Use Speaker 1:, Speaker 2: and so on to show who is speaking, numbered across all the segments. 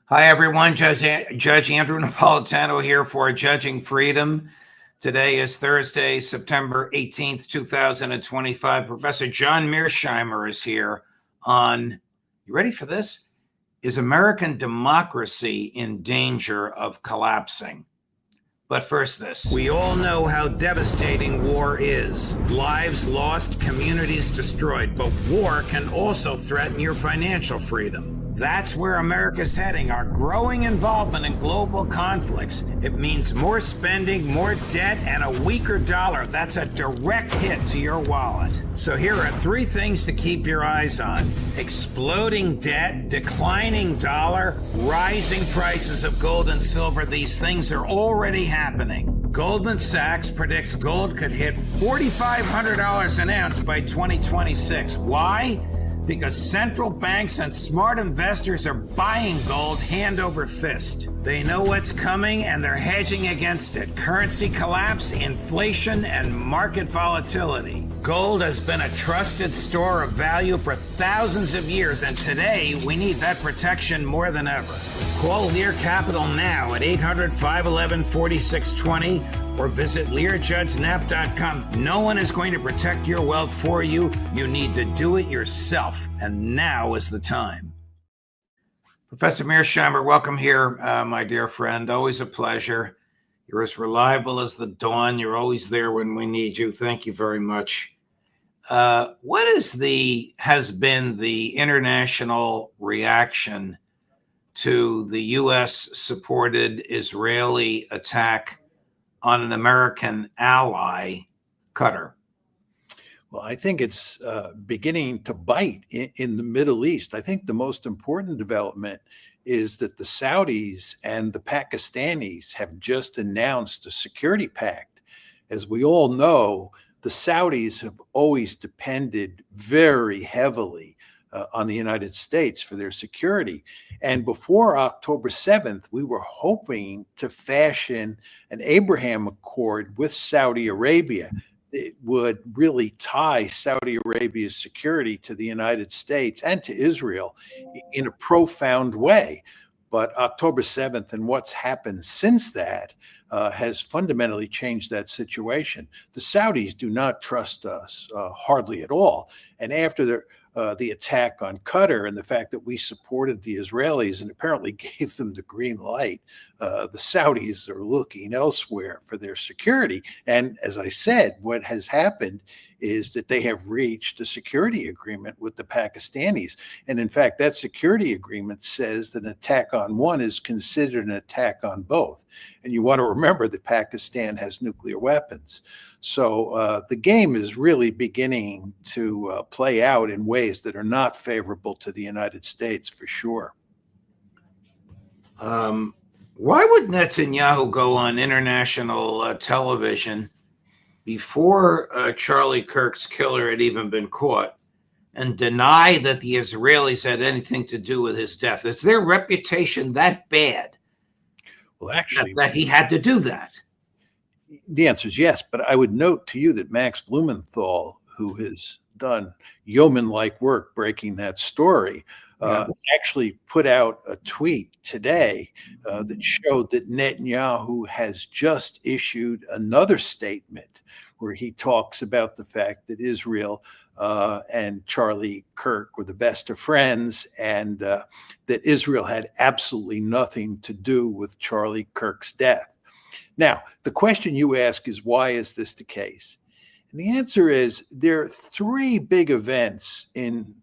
Speaker 1: Hi, everyone. Judge Andrew Napolitano here for Judging Freedom. Today is Thursday, September 18th, 2025. Professor John Mearsheimer is here on, you ready for this? Is American democracy in danger of collapsing? But first, this. We all know how devastating war is. Lives lost, communities destroyed. But war can also threaten your financial freedom. That's where America's heading, our growing involvement in global conflicts. It means more spending, more debt, and a weaker dollar. That's a direct hit to your wallet. So here are three things to keep your eyes on: exploding debt, declining dollar, rising prices of gold and silver. These things are already happening. Goldman Sachs predicts gold could hit $4,500 an ounce by 2026. Why? Because central banks and smart investors are buying gold hand over fist. They know what's coming and they're hedging against it. Currency collapse, inflation, and market volatility. Gold has been a trusted store of value for thousands of years, and today we need that protection more than ever. Call Lear Capital now at 800-511-4620 or visit LearJudgeNap.com. No one is going to protect your wealth for you. You need to do it yourself, and now is the time. Professor Mearsheimer, welcome here, my dear friend. Always a pleasure. You're as reliable as the dawn. You're always there when we need you. Thank you very much. What has been the international reaction to the U.S.-supported Israeli attack on an American ally, Qatar?
Speaker 2: Well, I think it's beginning to bite in the Middle East. I think the most important development is that the Saudis and the Pakistanis have just announced a security pact. As we all know, the Saudis have always depended very heavily on the United States for their security. And before October 7th, we were hoping to fashion an Abraham Accord with Saudi Arabia. It would really tie Saudi Arabia's security to the United States and to Israel in a profound way. But October 7th and what's happened since that has fundamentally changed that situation. The Saudis do not trust us hardly at all. And after the attack on Qatar and the fact that we supported the Israelis and apparently gave them the green light, the Saudis are looking elsewhere for their security. And as I said, what has happened is that they have reached a security agreement with the Pakistanis. And in fact, that security agreement says that an attack on one is considered an attack on both. And you want to remember that Pakistan has nuclear weapons. So the game is really beginning to play out in ways that are not favorable to the United States, for sure.
Speaker 1: Why would Netanyahu go on international television before Charlie Kirk's killer had even been caught and deny that the Israelis had anything to do with his death? Is their reputation that bad?
Speaker 2: Well, actually,
Speaker 1: that he had to do that?
Speaker 2: The answer is yes, but I would note to you that Max Blumenthal, who has done yeoman-like work breaking that story, actually put out a tweet today that showed that Netanyahu has just issued another statement where he talks about the fact that Israel and Charlie Kirk were the best of friends, and that Israel had absolutely nothing to do with Charlie Kirk's death. Now, the question you ask is, why is this the case? And the answer is, there are three big events in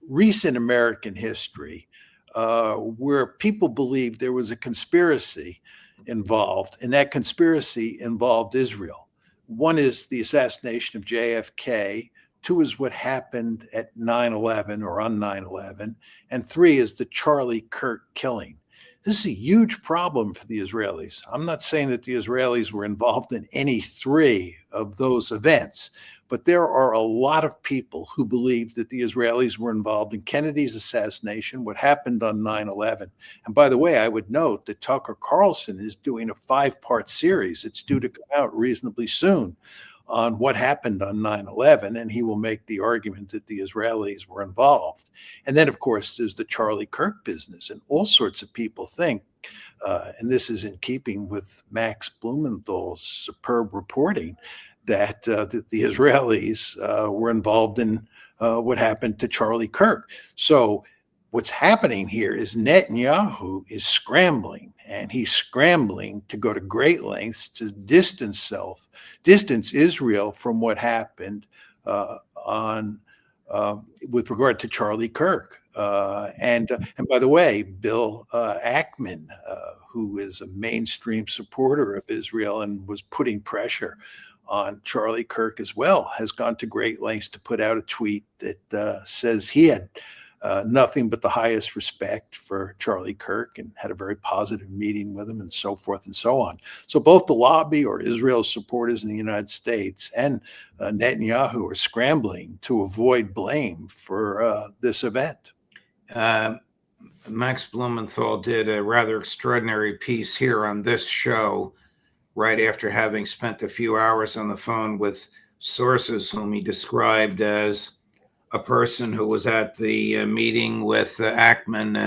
Speaker 2: recent American history where people believe there was a conspiracy involved, and that conspiracy involved Israel. One is the assassination of JFK. Two is what happened at 9/11 or on 9/11. And three is the Charlie Kirk killing. This is a huge problem for the Israelis. I'm not saying that the Israelis were involved in any three of those events, but there are a lot of people who believe that the Israelis were involved in Kennedy's assassination, what happened on 9/11. And by the way, I would note that Tucker Carlson is doing a 5-part series. It's due to come out reasonably soon on what happened on 9/11, and he will make the argument that the Israelis were involved. And then, of course, there's the Charlie Kirk business, and all sorts of people think, and this is in keeping with Max Blumenthal's superb reporting, that the Israelis were involved in what happened to Charlie Kirk. So what's happening here is Netanyahu is scrambling, and he's scrambling to go to great lengths to distance Israel from what happened on with regard to Charlie Kirk. And by the way, Bill Ackman, who is a mainstream supporter of Israel and was putting pressure on Charlie Kirk as well, has gone to great lengths to put out a tweet that says he had nothing but the highest respect for Charlie Kirk and had a very positive meeting with him, and so forth and so on. So both the lobby, or Israel's supporters in the United States, and Netanyahu are scrambling to avoid blame for this event.
Speaker 1: Max Blumenthal did a rather extraordinary piece here on this show right after having spent a few hours on the phone with sources whom he described as a person who was at the meeting with Ackman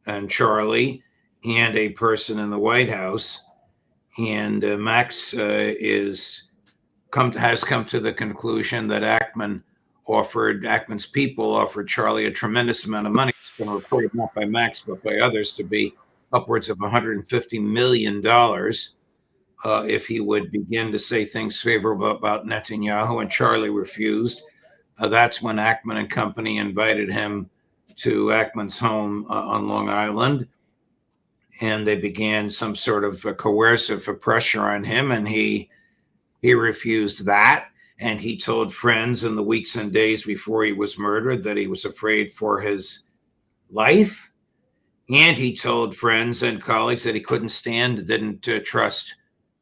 Speaker 1: and Charlie, and a person in the White House. And Max has come to the conclusion that Ackman's people offered Charlie a tremendous amount of money. It's been reported not by Max but by others to be upwards of $150 million if he would begin to say things favorable about Netanyahu, and Charlie refused. That's when Ackman and company invited him to Ackman's home on Long Island, and they began some sort of coercive pressure on him, and he refused that. And he told friends in the weeks and days before he was murdered that he was afraid for his life. And he told friends and colleagues that he didn't trust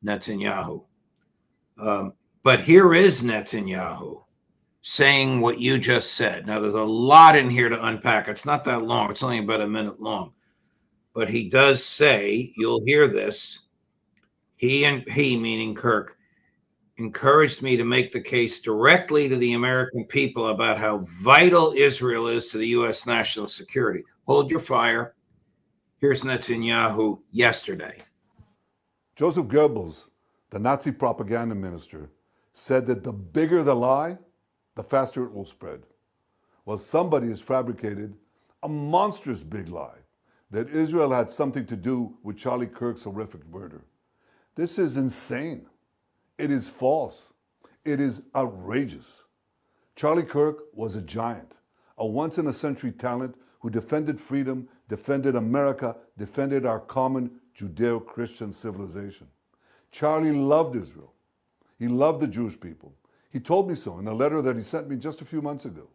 Speaker 1: Netanyahu. But here is Netanyahu saying what you just said. Now, there's a lot in here to unpack. It's not that long. It's only about a minute long. But he does say, you'll hear this, he, meaning Kirk, encouraged me to make the case directly to the American people about how vital Israel is to the U.S. national security. Hold your fire. Here's Netanyahu yesterday.
Speaker 3: Joseph Goebbels, the Nazi propaganda minister, said that the bigger the lie, the faster it will spread. Well, somebody has fabricated a monstrous big lie that Israel had something to do with Charlie Kirk's horrific murder. This is insane. It is false. It is outrageous. Charlie Kirk was a giant, a once-in-a-century talent who defended freedom, defended America, defended our common Judeo-Christian civilization. Charlie loved Israel. He loved the Jewish people. He told me so in a letter that he sent me just a few months ago.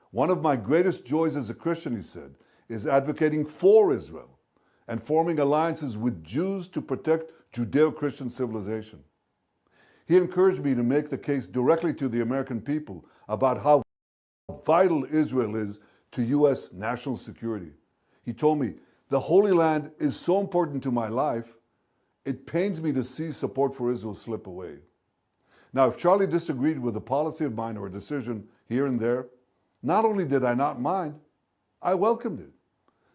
Speaker 3: One of my greatest joys as a Christian, he said, is advocating for Israel and forming alliances with Jews to protect Judeo-Christian civilization. He encouraged me to make the case directly to the American people about how vital Israel is to U.S. national security. He told me, the Holy Land is so important to my life, it pains me to see support for Israel slip away. Now, if Charlie disagreed with a policy of mine or a decision here and there, not only did I not mind, I welcomed it.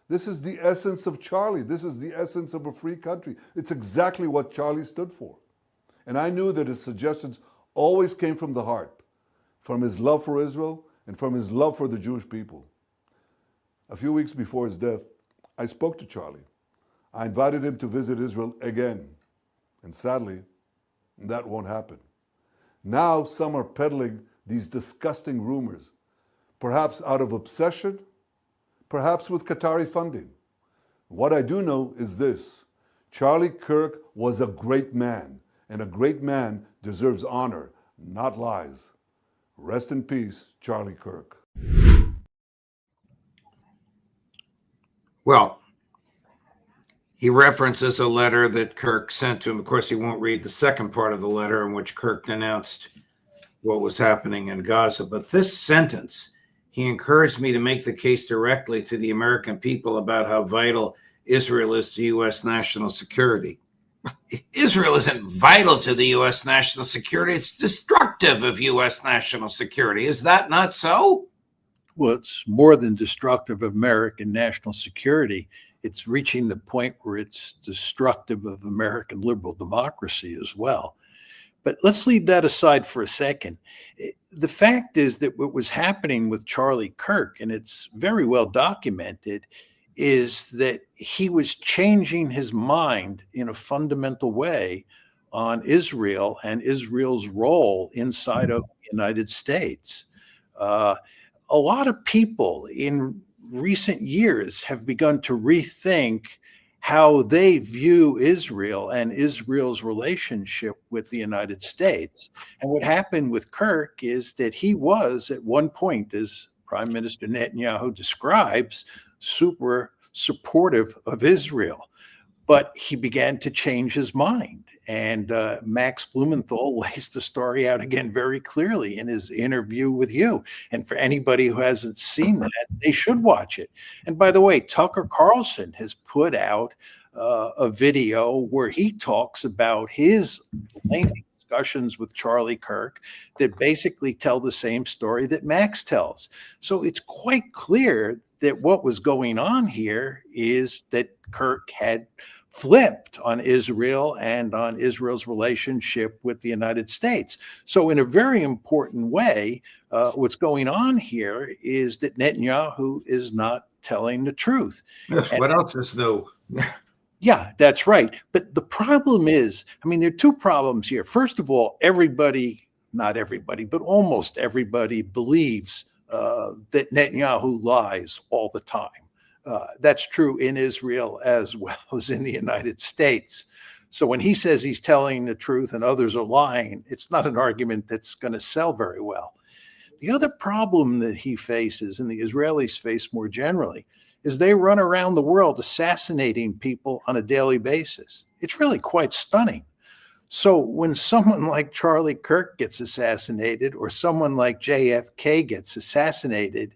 Speaker 3: This is the essence of Charlie. This is the essence of a free country. It's exactly what Charlie stood for. And I knew that his suggestions always came from the heart, from his love for Israel and from his love for the Jewish people. A few weeks before his death, I spoke to Charlie. I invited him to visit Israel again. And sadly, that won't happen. Now some are peddling these disgusting rumors, perhaps out of obsession, perhaps with Qatari funding. What I do know is this: Charlie Kirk was a great man, and a great man deserves honor, not lies. Rest in peace, Charlie Kirk.
Speaker 1: Well, he references a letter that Kirk sent to him. Of course, he won't read the second part of the letter in which Kirk denounced what was happening in Gaza. But this sentence, he encouraged me to make the case directly to the American people about how vital Israel is to U.S. national security. Israel isn't vital to the U.S. national security. It's destructive of U.S. national security. Is that not so?
Speaker 2: Well, it's more than destructive of American national security. It's reaching the point where it's destructive of American liberal democracy as well. But let's leave that aside for a second. The fact is that what was happening with Charlie Kirk, and it's very well documented, is that he was changing his mind in a fundamental way on Israel and Israel's role inside of the United States. Uh, a lot of people in recent years have begun to rethink how they view Israel and Israel's relationship with the United States. And what happened with Kirk is that he was, at one point, as Prime Minister Netanyahu describes, super supportive of Israel. But he began to change his mind. And Max Blumenthal lays the story out again very clearly in his interview with you. And for anybody who hasn't seen that, they should watch it. And by the way, Tucker Carlson has put out a video where he talks about his lengthy discussions with Charlie Kirk that basically tell the same story that Max tells. So it's quite clear that what was going on here is that Kirk had flipped on Israel and on Israel's relationship with the United States. So in a very important way, what's going on here is that Netanyahu is not telling the truth.
Speaker 1: Yes, what else is new?
Speaker 2: Yeah, that's right. But the problem is, I mean, there are two problems here. First of all, everybody, not everybody, but almost everybody believes that Netanyahu lies all the time. That's true in Israel as well as in the United States. So when he says he's telling the truth and others are lying, it's not an argument that's going to sell very well. The other problem that he faces, and the Israelis face more generally, is they run around the world assassinating people on a daily basis. It's really quite stunning. So when someone like Charlie Kirk gets assassinated or someone like JFK gets assassinated,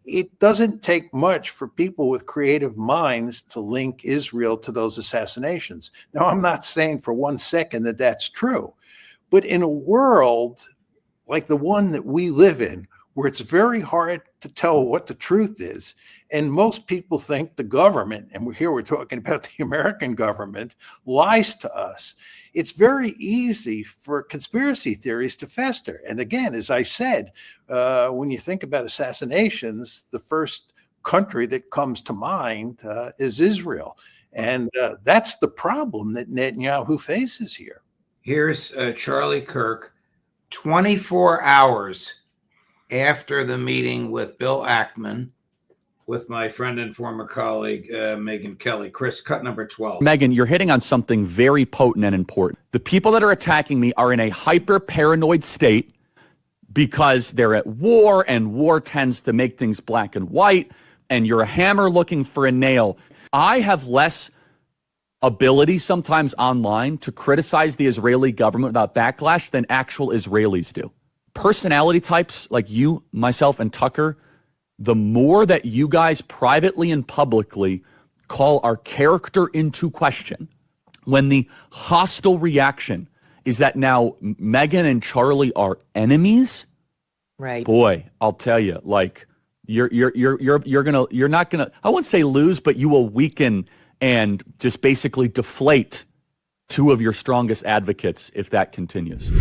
Speaker 2: it doesn't take much for people with creative minds to link Israel to those assassinations. Now, I'm not saying for 1 second that that's true, but in a world like the one that we live in, where it's very hard to tell what the truth is, and most people think the government, and we're talking about the American government, lies to us, it's very easy for conspiracy theories to fester. And again, as I said, when you think about assassinations, the first country that comes to mind is Israel. And that's the problem that Netanyahu faces here.
Speaker 1: Here's Charlie Kirk, 24 hours after the meeting with Bill Ackman, with my friend and former colleague, Megyn Kelly. Chris, cut number 12.
Speaker 4: Megan, you're hitting on something very potent and important. The people that are attacking me are in a hyper-paranoid state because they're at war, and war tends to make things black and white, and you're a hammer looking for a nail. I have less ability sometimes online to criticize the Israeli government without backlash than actual Israelis do. Personality types like you, myself, and Tucker, the more that you guys privately and publicly call our character into question, when the hostile reaction is that now Megan and Charlie are enemies,
Speaker 5: right?
Speaker 4: Boy, I'll tell you, like you're not gonna, I wouldn't say lose, but you will weaken and just basically deflate two of your strongest advocates if that continues.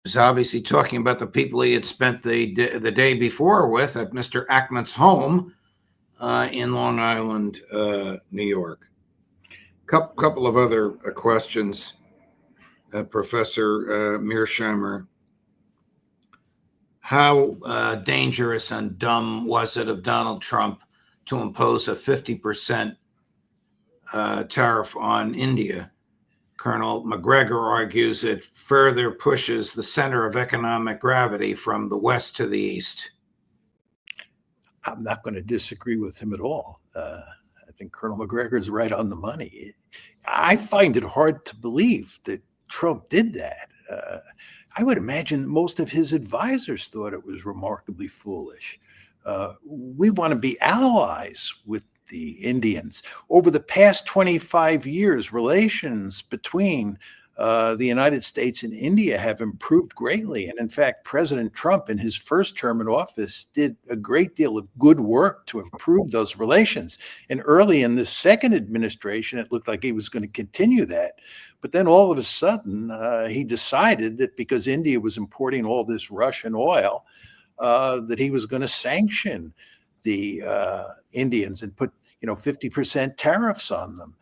Speaker 1: He's obviously talking about the people he had spent the day before with at Mr. Ackman's home in Long Island, New York. Couple of other questions, Professor Mearsheimer. How dangerous and dumb was it of Donald Trump to impose a 50% tariff on India? Colonel McGregor argues it further pushes the center of economic gravity from the west to the east.
Speaker 2: I'm not going to disagree with him at all. I think Colonel McGregor is right on the money. I find it hard to believe that Trump did that. I would imagine most of his advisors thought it was remarkably foolish. We want to be allies with the Indians. Over the past 25 years, relations between the United States and India have improved greatly. And in fact, President Trump, in his first term in office, did a great deal of good work to improve those relations. And early in the second administration, it looked like he was going to continue that. But then all of a sudden, he decided that because India was importing all this Russian oil, that he was going to sanction the Indians and put 50% tariffs on them.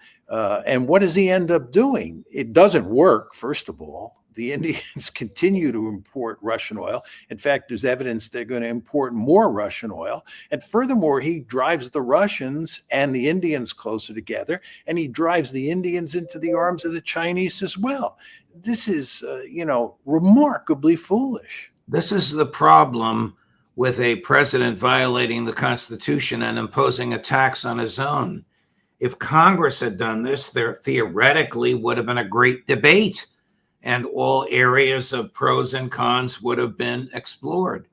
Speaker 2: And what does he end up doing? It doesn't work, first of all. The Indians continue to import Russian oil. In fact, there's evidence they're going to import more Russian oil. And furthermore, he drives the Russians and the Indians closer together, and he drives the Indians into the arms of the Chinese as well. This is, remarkably foolish.
Speaker 1: This is the problem with a president violating the Constitution and imposing a tax on his own. If Congress had done this, there theoretically would have been a great debate, and all areas of pros and cons would have been explored.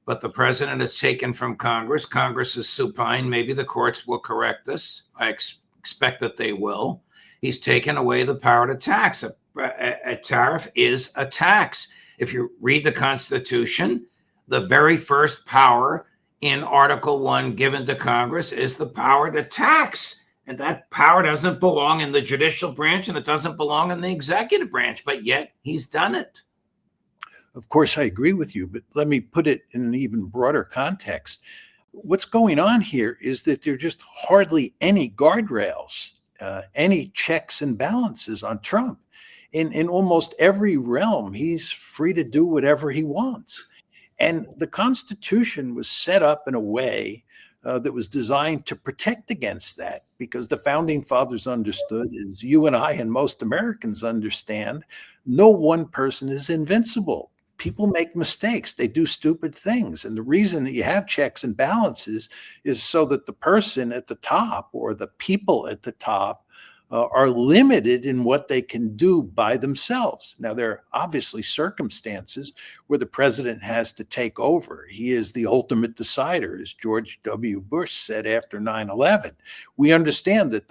Speaker 1: But the president is taken from Congress. Congress is supine. Maybe the courts will correct this. I expect that they will. He's taken away the power to tax. A tariff is a tax. If you read the Constitution, the very first power in Article 1 given to Congress is the power to tax. And that power doesn't belong in the judicial branch, and it doesn't belong in the executive branch, but yet he's done it.
Speaker 2: Of course, I agree with you, but let me put it in an even broader context. What's going on here is that there are just hardly any guardrails, any checks and balances on Trump. In almost every realm, he's free to do whatever he wants. And the Constitution was set up in a way that was designed to protect against that, because the founding fathers understood, as you and I and most Americans understand, no one person is invincible. People make mistakes. They do stupid things. And the reason that you have checks and balances is so that the person at the top, or the people at the top, are limited in what they can do by themselves. Now, there are obviously circumstances where the president has to take over. He is the ultimate decider, as George W. Bush said after 9/11. We understand that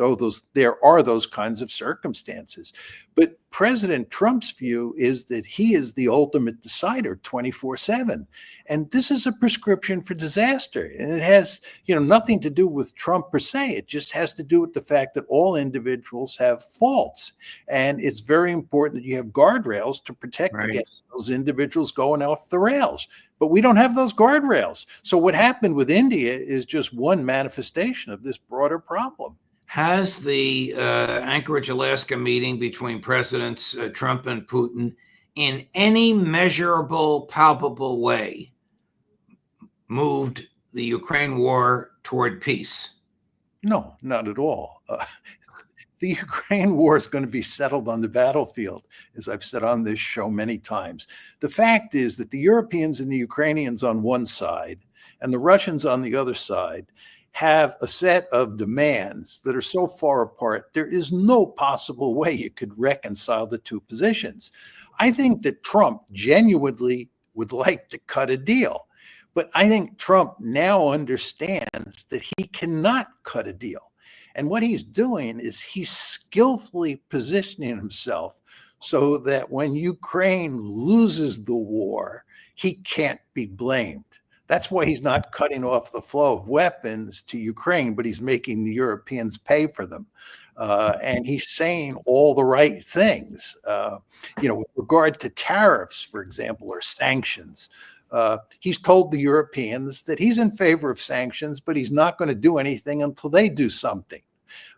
Speaker 2: there are those kinds of circumstances. But President Trump's view is that he is the ultimate decider 24/7. And this is a prescription for disaster. And it has, nothing to do with Trump per se. It just has to do with the fact that all individuals have faults. And it's very important that you have guardrails to protect against those individuals going off the rails. But we don't have those guardrails. So what happened with India is just one manifestation of this broader problem.
Speaker 1: Has the Anchorage, Alaska meeting between Presidents Trump and Putin in any measurable, palpable way moved the Ukraine war toward peace?
Speaker 2: No, not at all. The Ukraine war is going to be settled on the battlefield, as I've said on this show many times. The fact is that the Europeans and the Ukrainians on one side and the Russians on the other side have a set of demands that are so far apart, there is no possible way you could reconcile the two positions. I think that Trump genuinely would like to cut a deal, but I think Trump now understands that he cannot cut a deal. And what he's doing is he's skillfully positioning himself so that when Ukraine loses the war, he can't be blamed. That's why he's not cutting off the flow of weapons to Ukraine, but he's making the Europeans pay for them. And he's saying all the right things, with regard to tariffs, for example, or sanctions. He's told the Europeans that he's in favor of sanctions, but he's not going to do anything until they do something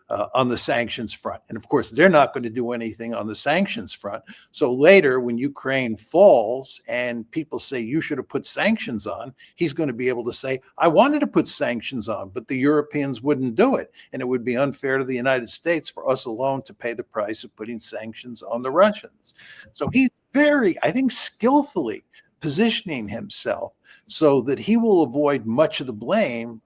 Speaker 2: on the sanctions front. And of course, they're not going to do anything on the sanctions front. So later, when Ukraine falls and people say you should have put sanctions on, he's going to be able to say, I wanted to put sanctions on, but the Europeans wouldn't do it. And it would be unfair to the United States for us alone to pay the price of putting sanctions on the Russians. So he's very, I think, skillfully positioning himself so that he will avoid much of the blame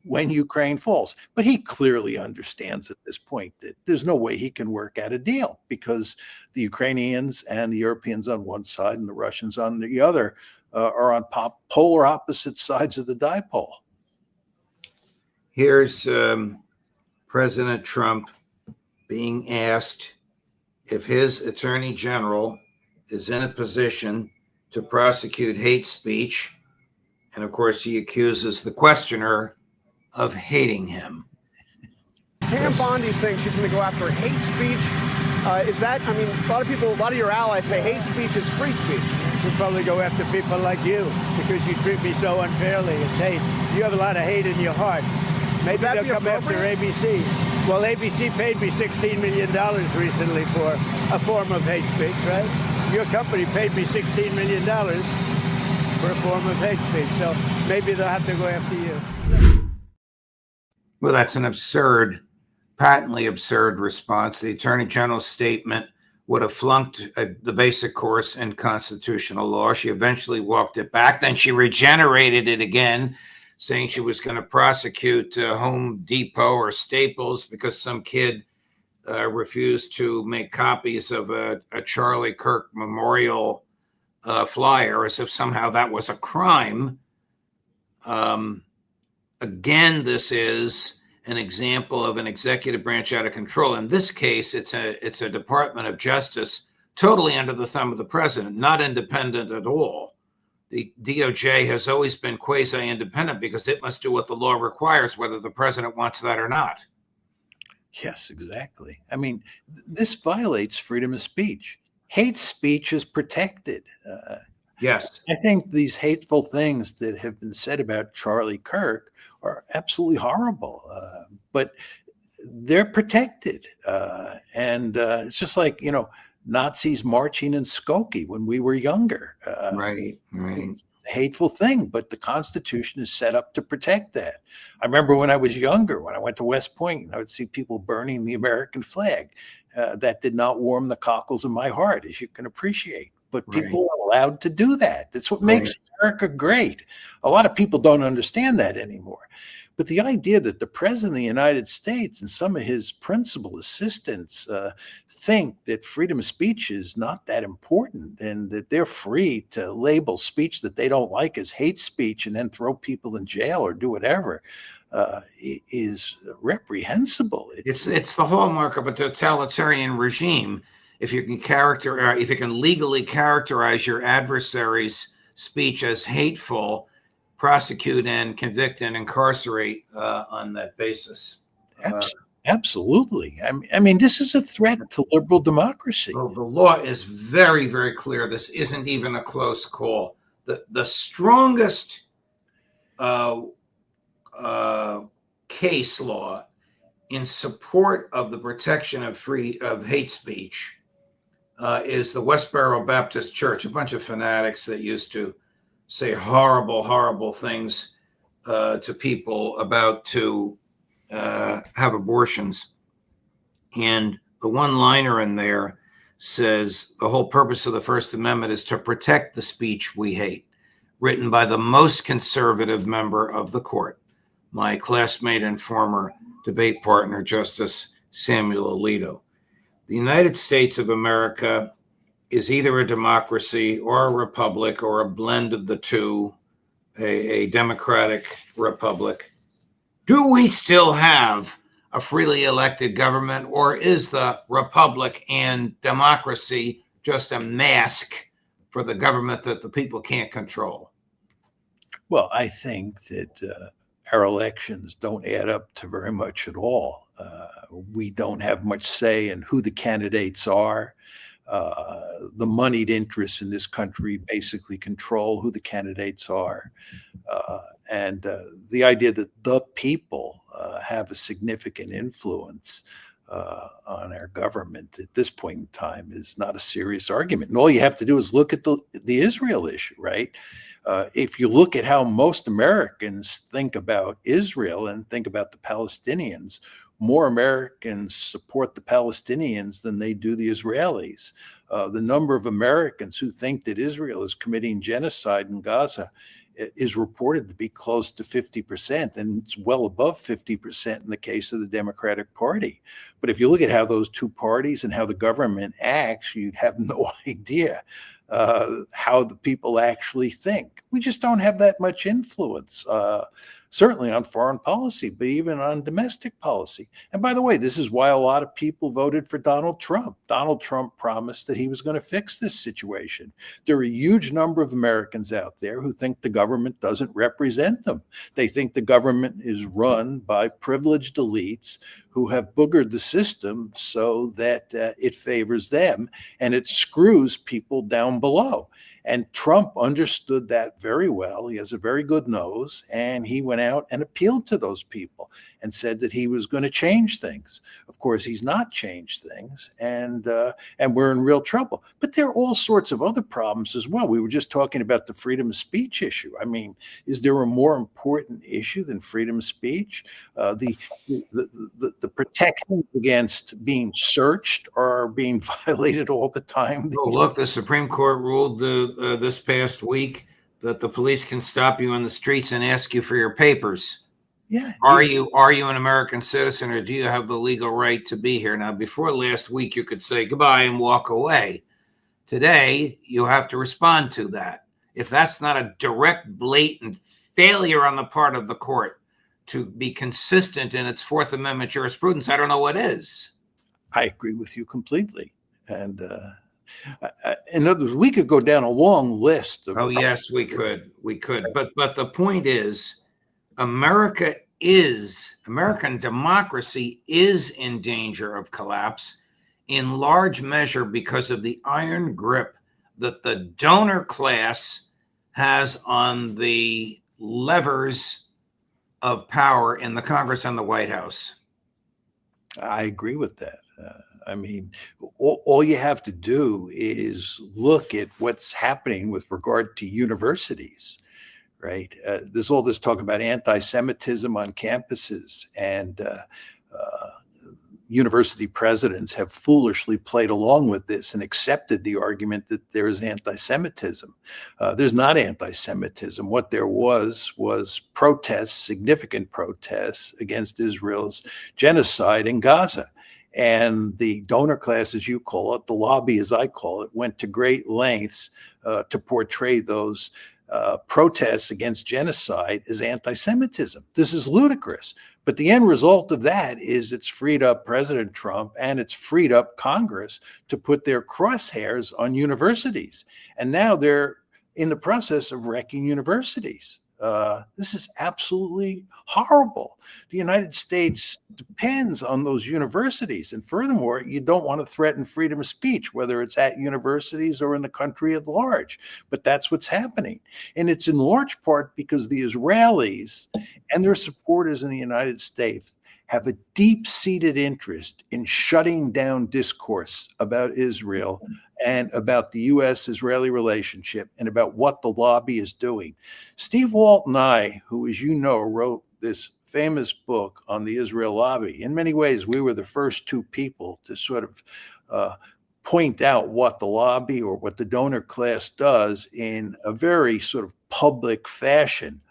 Speaker 2: when Ukraine falls. But he clearly understands at this point that there's no way he can work out a deal, because the Ukrainians and the Europeans on one side and the Russians on the other are on polar opposite sides of the dipole.
Speaker 1: Here's President Trump being asked if his attorney general is in a position to prosecute hate speech. And of course, he accuses the questioner of hating him.
Speaker 5: Pam Bondi's saying she's going to go after hate speech. Is that, I mean, a lot of your allies say hate speech is free speech.
Speaker 6: We'll probably go after people like you because you treat me so unfairly. It's hate. You have a lot of hate in your heart. Maybe they'll come after ABC. Well, ABC paid me $16 million recently for a form of hate speech, right? Your company paid me $16 million for a form of hate speech. So maybe they'll have to go after you.
Speaker 1: Well, that's an absurd, patently absurd response. The Attorney General's statement would have flunked the basic course in constitutional law. She eventually walked it back. Then she regenerated it again, saying she was going to prosecute Home Depot or Staples because some kid refused to make copies of a Charlie Kirk memorial flyer, as if somehow that was a crime. Again, this is an example of an executive branch out of control. In this case, it's a Department of Justice totally under the thumb of the president, not independent at all. The DOJ has always been quasi-independent because it must do what the law requires, whether the president wants that or not.
Speaker 2: Yes, exactly. I mean, this violates freedom of speech. Hate speech is protected.
Speaker 1: Yes.
Speaker 2: I think these hateful things that have been said about Charlie Kirk are absolutely horrible, but they're protected. And it's just like, Nazis marching in Skokie when we were younger.
Speaker 1: Right.
Speaker 2: It's a hateful thing, but the Constitution is set up to protect that. I remember when I was younger, when I went to West Point, I would see people burning the American flag. That did not warm the cockles of my heart, as you can appreciate. But people are allowed to do that. That's what makes America great. A lot of people don't understand that anymore. But the idea that the president of the United States and some of his principal assistants think that freedom of speech is not that important and that they're free to label speech that they don't like as hate speech and then throw people in jail or do whatever is reprehensible.
Speaker 1: It's the hallmark of a totalitarian regime. If you can legally characterize your adversary's speech as hateful, prosecute and convict and incarcerate on that basis.
Speaker 2: Absolutely. I mean, this is a threat to liberal democracy.
Speaker 1: Well, the law is very, very clear. This isn't even a close call. The strongest case law in support of the protection of hate speech is the Westboro Baptist Church, a bunch of fanatics that used to say horrible, horrible things to people about to have abortions. And the one-liner in there says the whole purpose of the First Amendment is to protect the speech we hate, written by the most conservative member of the court, my classmate and former debate partner, Justice Samuel Alito. The United States of America is either a democracy or a republic or a blend of the two, a democratic republic. Do we still have a freely elected government, or is the republic and democracy just a mask for the government that the people can't control?
Speaker 2: Well, I think that our elections don't add up to very much at all. We don't have much say in who the candidates are. The moneyed interests in this country basically control who the candidates are. And the idea that the people have a significant influence on our government at this point in time is not a serious argument. And all you have to do is look at the Israel issue, right? If you look at how most Americans think about Israel and think about the Palestinians, more Americans support the Palestinians than they do the Israelis. The number of Americans who think that Israel is committing genocide in Gaza is reported to be close to 50%, and it's well above 50% in the case of the Democratic Party. But if you look at how those two parties and how the government acts, you'd have no idea how the people actually think. We just don't have that much influence. certainly on foreign policy, but even on domestic policy. And by the way, this is why a lot of people voted for Donald Trump. Donald Trump promised that he was going to fix this situation. There are a huge number of Americans out there who think the government doesn't represent them. They think the government is run by privileged elites who have boogered the system so that it favors them and it screws people down below. And Trump understood that very well. He has a very good nose, and he went out and appealed to those people and said that he was going to change things. Of course, he's not changed things, and we're in real trouble. But there are all sorts of other problems as well. We were just talking about the freedom of speech issue. I mean, is there a more important issue than freedom of speech? The protection against being searched are being violated all the time.
Speaker 1: Oh, look, the Supreme Court ruled this past week that the police can stop you on the streets and ask you for your papers.
Speaker 2: Yeah.
Speaker 1: Are you an American citizen, or do you have the legal right to be here? Now, before last week, you could say goodbye and walk away. Today, you have to respond to that. If that's not a direct, blatant failure on the part of the court to be consistent in its Fourth Amendment jurisprudence, I don't know what is.
Speaker 2: I agree with you completely. And in other words, we could go down a long list of.
Speaker 1: Oh, yes, we could. But the point is, American democracy is in danger of collapse, in large measure because of the iron grip that the donor class has on the levers of power in the Congress and the White House.
Speaker 2: I agree with that. I mean, all you have to do is look at what's happening with regard to universities, right? There's all this talk about anti-Semitism on campuses, and university presidents have foolishly played along with this and accepted the argument that there is anti-Semitism. There's not anti-Semitism. What there was protests, significant protests against Israel's genocide in Gaza. And the donor class, as you call it, the lobby, as I call it, went to great lengths to portray those protests against genocide as anti-Semitism. This is ludicrous. But the end result of that is it's freed up President Trump and it's freed up Congress to put their crosshairs on universities. And now they're in the process of wrecking universities. This is absolutely horrible. The United States depends on those universities. And furthermore, you don't want to threaten freedom of speech, whether it's at universities or in the country at large. But that's what's happening. And it's in large part because the Israelis and their supporters in the United States have a deep-seated interest in shutting down discourse about Israel and about the U.S.-Israeli relationship and about what the lobby is doing. Steve Walt and I, who, as you know, wrote this famous book on the Israel lobby, in many ways, we were the first two people to sort of point out what the lobby or what the donor class does in a very sort of public fashion.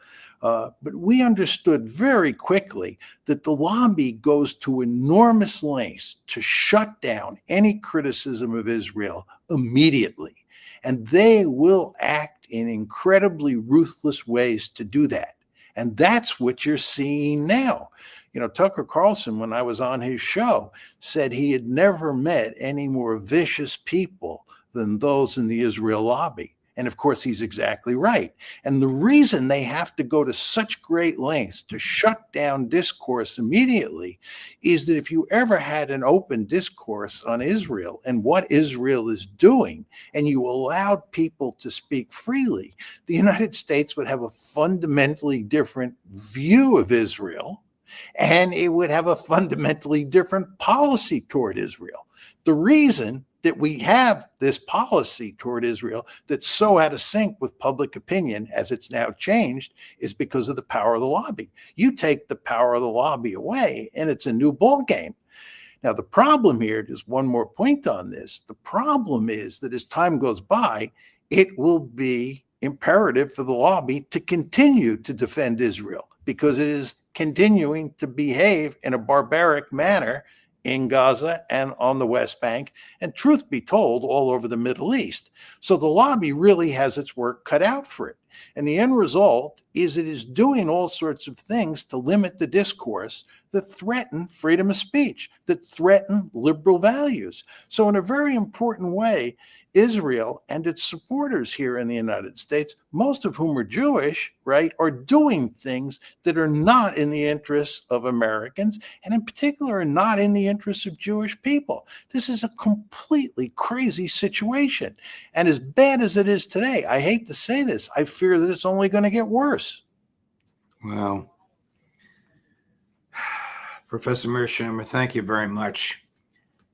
Speaker 2: But we understood very quickly that the lobby goes to enormous lengths to shut down any criticism of Israel immediately. And they will act in incredibly ruthless ways to do that. And that's what you're seeing now. You know, Tucker Carlson, when I was on his show, said he had never met any more vicious people than those in the Israel lobby. And of course, he's exactly right. And the reason they have to go to such great lengths to shut down discourse immediately is that if you ever had an open discourse on Israel and what Israel is doing, and you allowed people to speak freely, the United States would have a fundamentally different view of Israel, and it would have a fundamentally different policy toward Israel. The reason that we have this policy toward Israel that's so out of sync with public opinion as it's now changed is because of the power of the lobby. You take the power of the lobby away and it's a new ball game. Now, the problem here, just one more point on this, the problem is that as time goes by, it will be imperative for the lobby to continue to defend Israel because it is continuing to behave in a barbaric manner in Gaza and on the West Bank, and truth be told, all over the Middle East. So the lobby really has its work cut out for it. And the end result is it is doing all sorts of things to limit the discourse that threaten freedom of speech, that threaten liberal values. So in a very important way, Israel and its supporters here in the United States, most of whom are Jewish, right, are doing things that are not in the interests of Americans, and in particular are not in the interests of Jewish people. This is a completely crazy situation. And as bad as it is today, I hate to say this, I fear that it's only going to get worse.
Speaker 1: Wow. Professor Mearsheimer, thank you very much.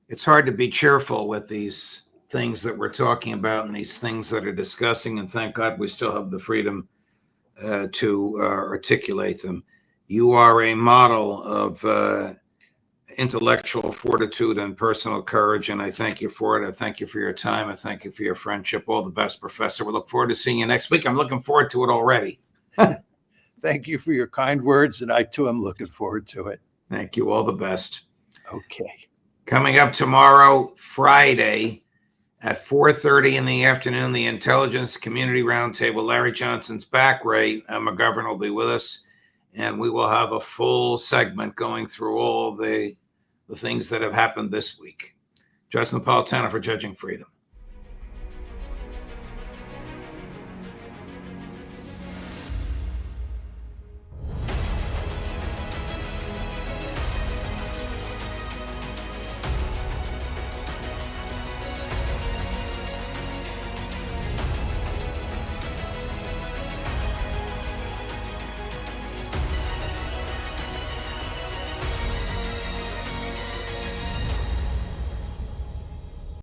Speaker 1: It's hard to be cheerful with these things that we're talking about and these things that are discussing, and thank God we still have the freedom to articulate them. You are a model of intellectual fortitude and personal courage, and I thank you for it. I thank you for your time. I thank you for your friendship. All the best, Professor. We look forward to seeing you next week. I'm looking forward to it already.
Speaker 2: Thank you for your kind words, and I too am looking forward to it.
Speaker 1: Thank you. All the best.
Speaker 2: Okay.
Speaker 1: Coming up tomorrow, Friday, at 4:30 in the afternoon, the Intelligence Community Roundtable. Larry Johnson's back. Ray McGovern will be with us, and we will have a full segment going through all the things that have happened this week. Judge Napolitano for Judging Freedom.